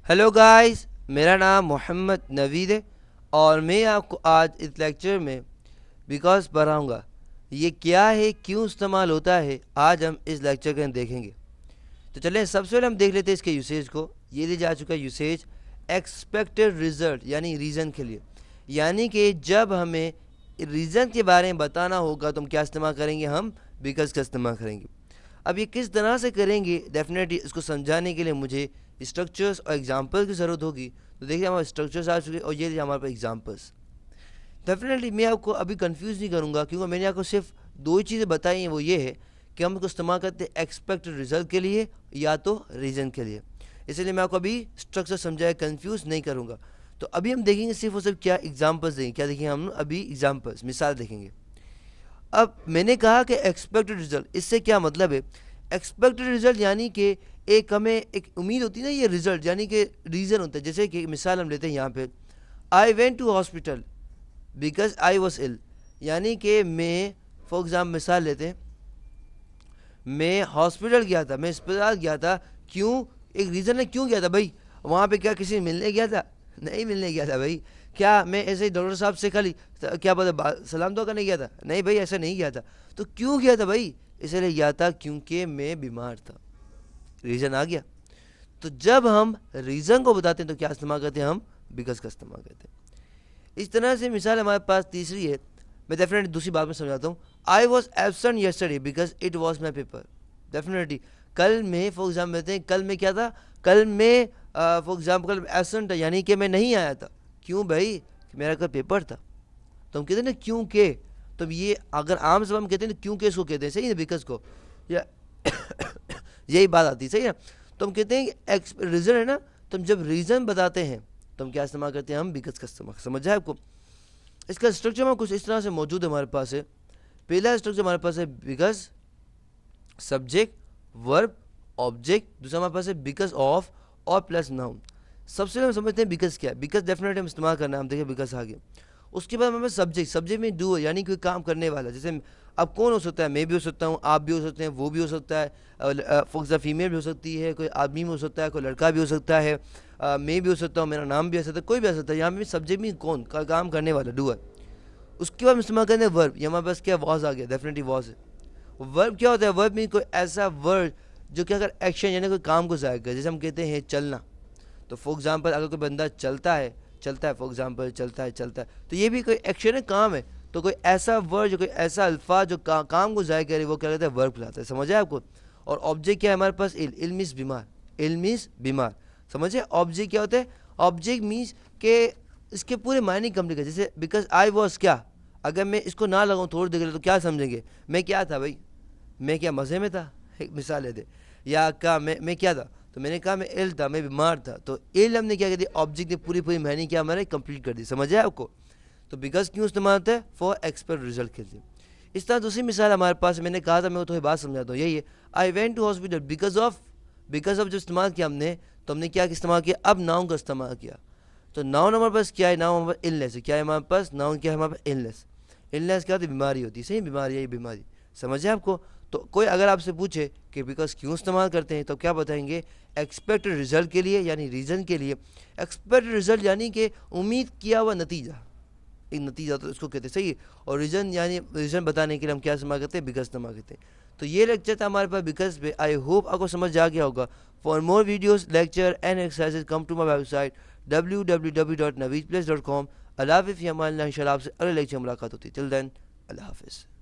Hello guys, मेरा नाम मोहम्मद नवीद है और मैं आपको आज इस लेक्चर में बिकॉज पढ़ाऊँगा। ये क्या है, क्यों इस्तेमाल होता है, आज हम इस लेक्चर के अंदर देखेंगे। तो चलें, सबसे पहले हम देख लेते हैं इसके यूसेज को। ये ले जा चुका है यूसेज एक्सपेक्टेड रिजल्ट यानी रीज़न के लिए, यानी कि जब हमें रीज़न के बारे में बताना होगा तो हम क्या इस्तेमाल करेंगे, हम बिकॉज का इस्तेमाल करेंगे। अब ये किस तरह से करेंगे, डेफिनेटली इसको समझाने के लिए मुझे स्ट्रक्चर्स और एग्जांपल्स की ज़रूरत होगी। तो देखिए हमारे स्ट्रक्चर्स आ चुके और ये हमारे पास एग्जांपल्स। डेफिनेटली मैं आपको अभी कंफ्यूज नहीं करूँगा, क्योंकि मैंने आपको सिर्फ दो ही चीज़ें बताई हैं। वो ये है कि हम इसको इस्तेमाल करते हैं एक्सपेक्टेड रिजल्ट के लिए या तो रीज़न के लिए। इसलिए मैं आपको अभी स्ट्रक्चर समझाया, कंफ्यूज नहीं करूँगा। तो अभी हम देखेंगे सिर्फ और सिर्फ क्या एग्जाम्पल्स देंगे, क्या देखेंगे हम अभी एग्जाम्पल्स, मिसाल देखेंगे। अब मैंने कहा कि एक्सपेक्टेड रिजल्ट, इससे क्या मतलब है। एक्सपेक्टेड रिजल्ट यानी कि एक हमें एक उम्मीद होती है ना, ये रिजल्ट यानी कि रीज़न होता है। जैसे कि मिसाल हम लेते हैं यहाँ पे, I went to hospital because I was ill, यानी कि मैं फॉर एग्जाम्पल मिसाल लेते हैं, मैं हॉस्पिटल गया था, मैं अस्पताल गया था। क्यों? एक रीज़न है क्यों गया था भाई। वहाँ पे क्या किसी मिलने गया था? नहीं मिलने गया था भाई। क्या मैं ऐसे ही डॉक्टर साहब से खाली क्या पता सलाम दुआ करने गया था? नहीं भाई, ऐसा नहीं गया था। तो क्यों गया था भाई? इसलिए गया था क्योंकि मैं बीमार था। रीज़न आ गया। तो जब हम रीज़न को बताते हैं तो क्या इस्तेमाल करते हैं, हम बिकॉज का इस्तेमाल करते हैं। इस तरह से मिसाल हमारे पास तीसरी है, मैं डेफिनेटली दूसरी बात में समझाता हूँ। I was absent yesterday because it was my paper. Definitely कल में फॉर एग्जाम्पल लेते हैं, कल में क्या था, कल में फॉर एग्जाम्पल कल एब्सेंट था, यानी कि मैं नहीं आया था। क्यों भाई? मेरा कल पेपर था। तो हम कहते हैं ना क्यों के। तो ये अगर आम जबान में कहते हैं ना क्यों के, इसको कहते हैं, सही है, बिकॉज को, या यही बात आती है, सही है। तो हम कहते हैं रीज़न है ना, तो हम जब रीज़न बताते हैं तो हम क्या इस्तेमाल करते हैं, हम बिकॉज का इस्तेमाल। समझ जाए आपको। इसका स्ट्रक्चर में कुछ इस तरह से मौजूद है हमारे पास है। पहला स्ट्रक्चर हमारे पास है बिकॉज, सब्जेक्ट, वर्ब, ऑब्जेक्ट। दूसरा हमारे पास है बिकॉज ऑफ और प्लस नाउन। सबसे पहले हम समझते हैं बिकॉज क्या है। बिकॉज डेफिनेटली हम इस्तेमाल करना है, हम देखिए बिकॉज आ गया। उसके बाद हमारे पास सब्जेक्ट, सब्जेक्ट में डू यानी कोई काम करने वाला। जैसे अब कौन हो सकता है, मैं भी हो सकता हूँ, आप भी हो सकते हैं, वो भी हो सकता है, फॉर एग्जाम्पल फीमेल भी हो सकती है, कोई आदमी भी हो सकता है, कोई लड़का भी हो सकता है, मैं भी हो सकता हूँ, मेरा नाम भी आ सकता है, कोई भी आ सकता है। यहाँ पे सब्जेक्ट में कौन का काम करने वाला, डूअर। उसके बाद हम इस्तेमाल करते हैं वर्ब। यहाँ हमारे पास क्या वॉज आ गया, डेफिनेटली वॉज है। वर्ब क्या होता है? वर्ब में कोई ऐसा वर्ड जो कि अगर एक्शन यानी कोई काम को ज़ाहिर करे। जैसे हम कहते हैं चलना, तो फॉर एग्जांपल अगर कोई बंदा चलता है फॉर एग्जांपल चलता है, तो ये भी कोई एक्शन है, काम है। तो कोई ऐसा वर्ड जो कोई ऐसा अल्फाज जो काम को ज़ाहिर करे, वो क्या कहता है, वर्ब कहलाता है। समझ आए आपको। और ऑब्जेक्ट क्या है हमारे पास? इल मीन्स बीमार, इल मीन्स बीमार। समझे। ऑब्जेक्ट क्या होता है? ऑब्जेक्ट मीन्स के इसके पूरे मायने कंप्लीट है। जैसे बिकॉज आई वॉज क्या, अगर मैं इसको ना लगाऊँ थोड़ी देर के लिए तो क्या समझेंगे, मैं क्या था भाई, मैं क्या मज़े में था, एक मिसाल ले दे। या क्या मैं क्या था, तो मैंने कहा मैं इल था, मैं बीमार था। तो इल हमने क्या कर दिया, ऑब्जेक्ट ने पूरी मायने क्या हमारे कंप्लीट कर दी। समझ आया आपको। तो बिकॉज क्यों इस्तेमाल होता है? फॉर एक्सपेक्ट रिजल्ट के लिए। इस तरह दूसरी मिसाल हमारे पास, मैंने कहा था, मैं तो बात समझाता हूँ, यही है। I went to hospital because of, because of जो इस्तेमाल किया हमने, तो हमने क्या इस्तेमाल किया, अब नाउन का इस्तेमाल किया। तो नाउन हमारे पास क्या है, नाउन हमारे पास इलनेस है। क्या है हमारे पास? नाउन क्या है हमारे पास? इलनेस। इलनेस क्या होती है? बीमारी होती है, सही, बीमारी, यही बीमारी। समझे आपको। तो कोई अगर आपसे पूछे कि बिकॉज क्यों इस्तेमाल करते हैं, तो क्या बताएंगे, एक्सपेक्टेड रिजल्ट के लिए यानी रीज़न के लिए। एक्सपेक्टेड रिजल्ट यानी कि उम्मीद किया हुआ नतीजा, एक नतीजा तो इसको कहते हैं, सही है। और रीज़न यानी रीज़न बताने के लिए हम क्या इस्तेमाल करते हैं, बिकॉज इस्तेमाल करते हैं। तो ये लेक्चर था हमारे पास बिकॉज पे। आई होप आपको समझ आ गया होगा। For more videos, lecture and exercises come to my website www.naveedplace.com। अल्लाह हाफ़िज़। इंशाल्लाह आपसे अगले लेक्चर मुलाकात होती है। टिल देन, अल्लाह हाफ़िज़।